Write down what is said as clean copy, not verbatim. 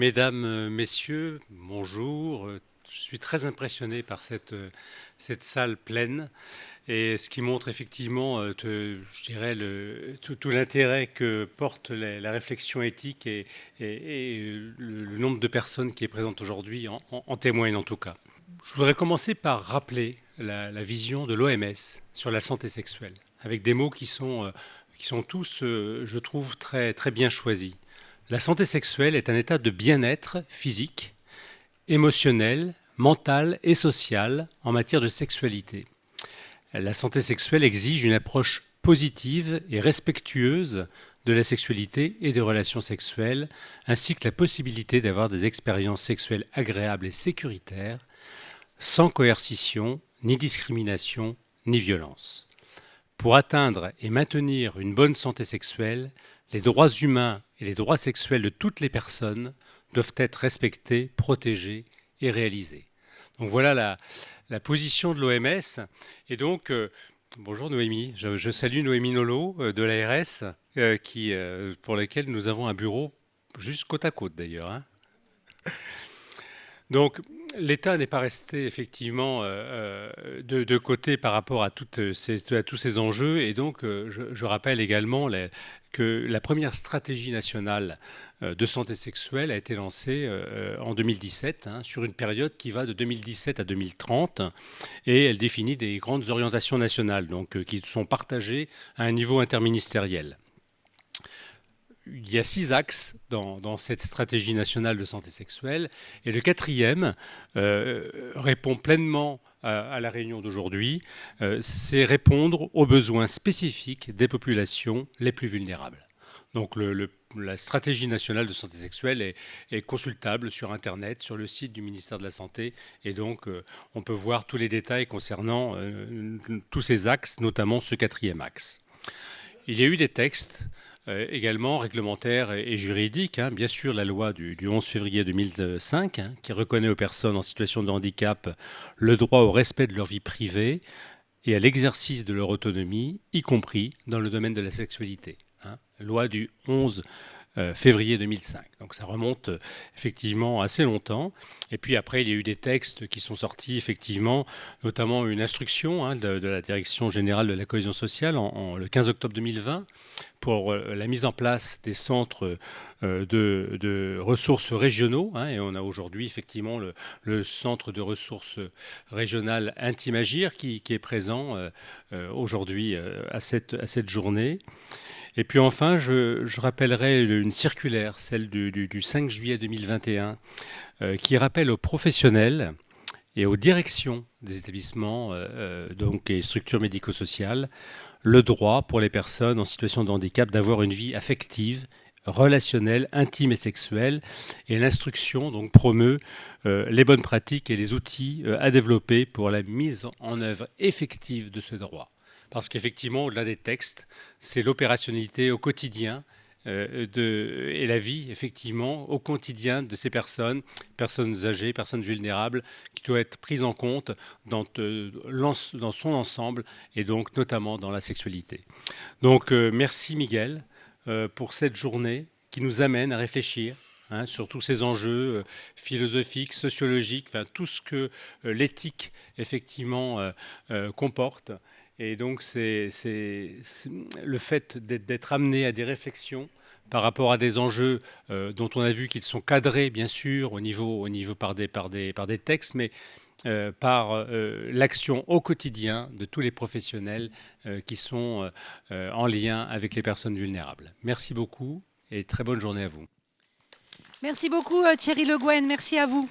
Mesdames, Messieurs, bonjour. Je suis très impressionné par cette salle pleine et ce qui montre effectivement, je dirais, tout l'intérêt que porte la réflexion éthique et le nombre de personnes qui est présente aujourd'hui en témoigne en tout cas. Je voudrais commencer par rappeler la vision de l'OMS sur la santé sexuelle, avec des mots qui sont tous, je trouve, très, très bien choisis. La santé sexuelle est un état de bien-être physique, émotionnel, mental et social en matière de sexualité. La santé sexuelle exige une approche positive et respectueuse de la sexualité et des relations sexuelles, ainsi que la possibilité d'avoir des expériences sexuelles agréables et sécuritaires, sans coercition, ni discrimination, ni violence. Pour atteindre et maintenir une bonne santé sexuelle, les droits humains et les droits sexuels de toutes les personnes doivent être respectés, protégés et réalisés. Donc voilà la position de l'OMS. Et donc, bonjour Noémie, je salue Noémie Nolot de l'ARS, pour laquelle nous avons un bureau juste côte à côte d'ailleurs, hein. Donc, l'État n'est pas resté effectivement de côté par rapport à tous ces enjeux. Et donc, je rappelle également que la première stratégie nationale de santé sexuelle a été lancée en 2017, hein, sur une période qui va de 2017 à 2030. Et elle définit des grandes orientations nationales, donc, qui sont partagées à un niveau interministériel. Il y a 6 axes dans cette stratégie nationale de santé sexuelle. Et le quatrième répond pleinement à la réunion d'aujourd'hui. C'est répondre aux besoins spécifiques des populations les plus vulnérables. Donc la stratégie nationale de santé sexuelle est consultable sur Internet, sur le site du ministère de la Santé. Et donc on peut voir tous les détails concernant tous ces axes, notamment ce quatrième axe. Il y a eu des textes également réglementaires et juridiques, hein. Bien sûr, la loi du 11 février 2005, hein, qui reconnaît aux personnes en situation de handicap le droit au respect de leur vie privée et à l'exercice de leur autonomie, y compris dans le domaine de la sexualité, hein. Loi du 11 février 2005. Donc ça remonte effectivement assez longtemps. Et puis après, il y a eu des textes qui sont sortis effectivement, notamment une instruction, hein, de la Direction générale de la cohésion sociale le 15 octobre 2020 pour la mise en place des centres de ressources régionaux, hein. Et on a aujourd'hui effectivement le centre de ressources régionales Intime Agir qui est présent aujourd'hui à cette journée. Et puis enfin, je rappellerai une circulaire, celle du 5 juillet 2021, qui rappelle aux professionnels et aux directions des établissements donc, et structures médico-sociales le droit pour les personnes en situation de handicap d'avoir une vie affective, relationnelle, intime et sexuelle. Et l'instruction donc promeut les bonnes pratiques et les outils à développer pour la mise en œuvre effective de ce droit. Parce qu'effectivement, au-delà des textes, c'est l'opérationnalité au quotidien et la vie, effectivement, au quotidien de ces personnes âgées, personnes vulnérables, qui doit être prise en compte dans son ensemble, et donc notamment dans la sexualité. Donc, merci Miguel pour cette journée qui nous amène à réfléchir, hein, sur tous ces enjeux philosophiques, sociologiques, enfin, tout ce que l'éthique, effectivement, comporte. Et donc, c'est le fait d'être amené à des réflexions par rapport à des enjeux dont on a vu qu'ils sont cadrés, bien sûr, au niveau par des textes, mais par l'action au quotidien de tous les professionnels qui sont en lien avec les personnes vulnérables. Merci beaucoup et très bonne journée à vous. Merci beaucoup Thierry Le Guen, merci à vous.